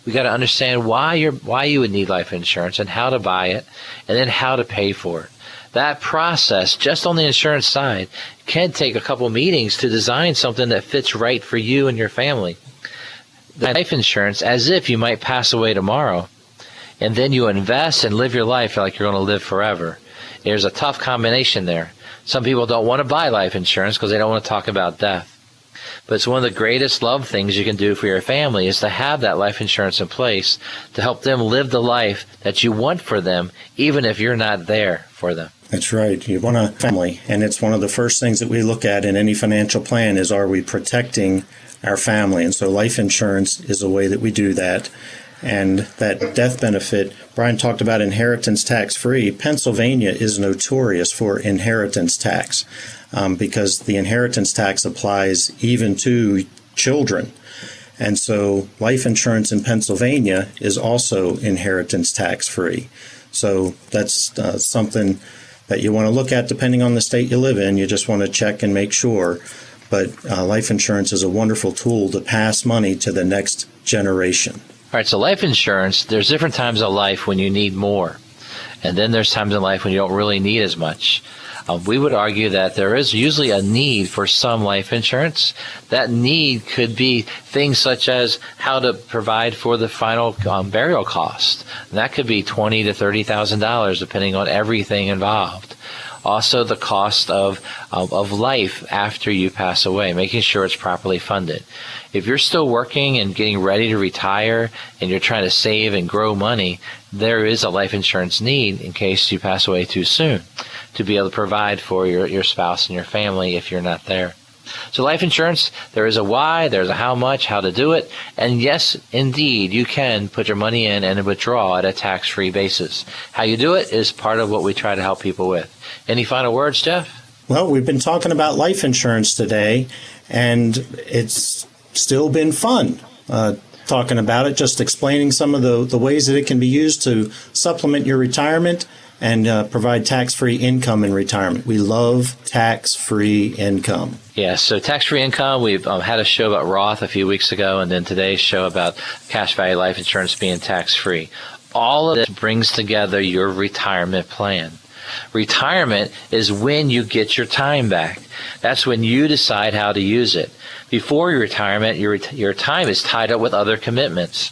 We got to understand why you would need life insurance and how to buy it, and then how to pay for it. That process, just on the insurance side, can take a couple meetings to design something that fits right for you and your family. The life insurance, as if you might pass away tomorrow, and then you invest and live your life like you're going to live forever. There's a tough combination there. Some people don't want to buy life insurance because they don't want to talk about death. But it's one of the greatest love things you can do for your family is to have that life insurance in place to help them live the life that you want for them, even if you're not there for them. That's right. You want a family, and it's one of the first things that we look at in any financial plan is, are we protecting our family? And so life insurance is a way that we do that. And that death benefit, Brian talked about inheritance tax-free. Pennsylvania is notorious for inheritance tax because the inheritance tax applies even to children. And so life insurance in Pennsylvania is also inheritance tax-free. So that's something that you want to look at depending on the state you live in. You just want to check and make sure. But life insurance is a wonderful tool to pass money to the next generation. All right, so life insurance, there's different times of life when you need more. And then there's times in life when you don't really need as much. We would argue that there is usually a need for some life insurance. That need could be things such as how to provide for the final burial cost. And that could be $20,000 to $30,000 depending on everything involved. Also, the cost of life after you pass away, making sure it's properly funded. If you're still working and getting ready to retire and you're trying to save and grow money, there is a life insurance need in case you pass away too soon to be able to provide for your spouse and your family if you're not there. So life insurance, there is a why, there's a how much, how to do it, and yes, indeed, you can put your money in and withdraw at a tax-free basis. How you do it is part of what we try to help people with. Any final words, Jeff? Well, we've been talking about life insurance today, and it's still been fun talking about it, just explaining some of the ways that it can be used to supplement your retirement and provide tax-free income in retirement. We love tax-free income. Yeah, so tax-free income, we've had a show about Roth a few weeks ago, and then today's show about cash value life insurance being tax-free. All of this brings together your retirement plan. Retirement is when you get your time back. That's when you decide how to use it. Before your retirement, your time is tied up with other commitments,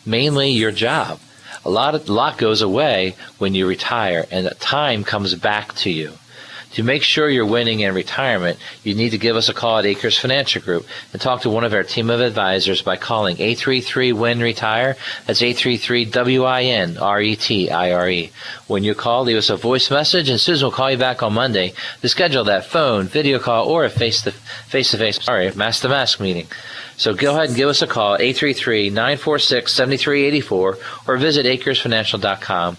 mainly your job. A lot goes away when you retire, and the time comes back to you. To make sure you're winning in retirement, you need to give us a call at Akers Financial Group and talk to one of our team of advisors by calling 833-WIN-RETIRE. That's 833-WIN-RETIRE. When you call, leave us a voice message, and Susan will call you back on Monday to schedule that phone, video call, or a face-to-face, mask-to-mask meeting. So go ahead and give us a call at 833-946-7384 or visit AkersFinancial.com.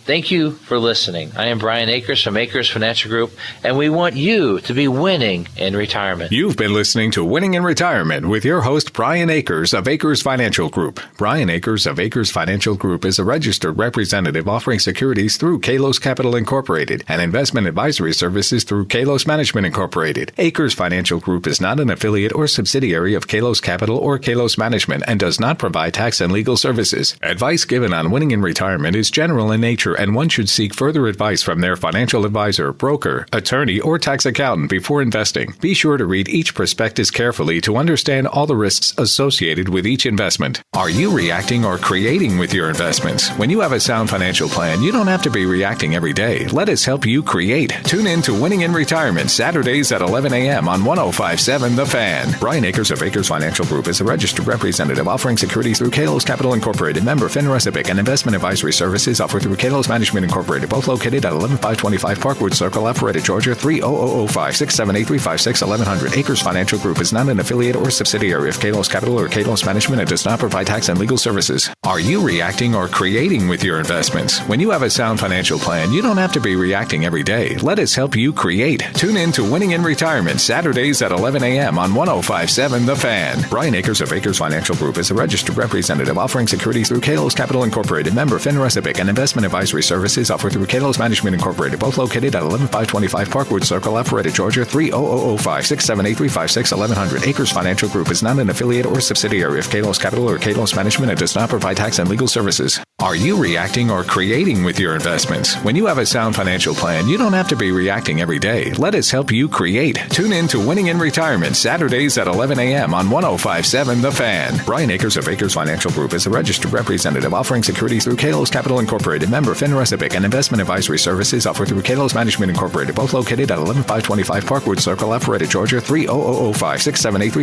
Thank you for listening. I am Brian Akers from Akers Financial Group, and we want you to be winning in retirement. You've been listening to Winning in Retirement with your host, Brian Akers of Akers Financial Group. Brian Akers of Akers Financial Group is a registered representative offering securities through Kalos Capital Incorporated and investment advisory services through Kalos Management Incorporated. Akers Financial Group is not an affiliate or subsidiary of Kalos Capital or Kalos Management and does not provide tax and legal services. Advice given on winning in retirement is general in nature, and one should seek further advice from their financial advisor, broker, attorney, or tax accountant before investing. Be sure to read each prospectus carefully to understand all the risks associated with each investment. Are you reacting or creating with your investments? When you have a sound financial plan, you don't have to be reacting every day. Let us help you create. Tune in to Winning in Retirement, Saturdays at 11 a.m. on 105.7 The Fan. Brian Akers of Akers Financial Group is a registered representative offering securities through Kalos Capital Incorporated, member FINRA SIPC, and investment advisory services offered through Kalos Management Incorporated, both located at 11525 Parkwood Circle, Alpharetta, Georgia, 30005 678-356 1100. Akers Financial Group is not an affiliate or subsidiary of Kalos Capital or Kalos Management and does not provide tax and legal services. Are you reacting or creating with your investments? When you have a sound financial plan, you don't have to be reacting every day. Let us help you create. Tune in to Winning in Retirement, Saturdays at 11 a.m. on 105.7 The Fan. Brian Akers of Akers Financial Group is a registered representative offering securities through Kalos Capital Incorporated, member FINRA SIPC, and investment advisory services offered through Kalos Management Incorporated, both located at 11525 Parkwood Circle, Alpharetta, Georgia, 30005 678-356 1100. Akers Financial Group is not an affiliate or subsidiary of Kalos Capital or Kalos Management and does not provide tax and legal services. Are you reacting or creating with your investments? When you have a sound financial plan, you don't have to be reacting every day. Let us help you create. Tune in to Winning in Retirement, Saturdays at 11 a.m. on 105.7 The Fan. Brian Akers of Akers Financial Group is a registered representative offering securities through Kalos Capital Incorporated, member FINRA SIPC, and investment advisory services offered through Kalos Management Incorporated, both located at 11525 Parkwood Circle, Alpharetta, Georgia, 30005 678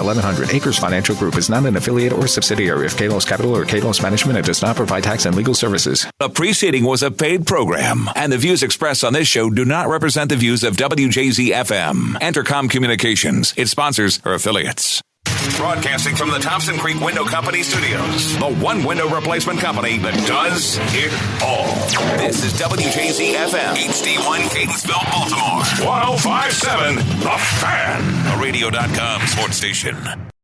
1100. Akers Financial Group is not an affiliate or subsidiary of Kalos Capital or Kalos Management and does not provide tax and legal services. The preceding was a paid program, and the views expressed on this show do not represent the views of WJZ-FM, Entercom Communications, its sponsors, or affiliates. Broadcasting from the Thompson Creek Window Company studios, the one window replacement company that does it all. This is WJZ-FM, HD1 Catonsville, Baltimore. 105.7 The Fan, a radio.com sports station.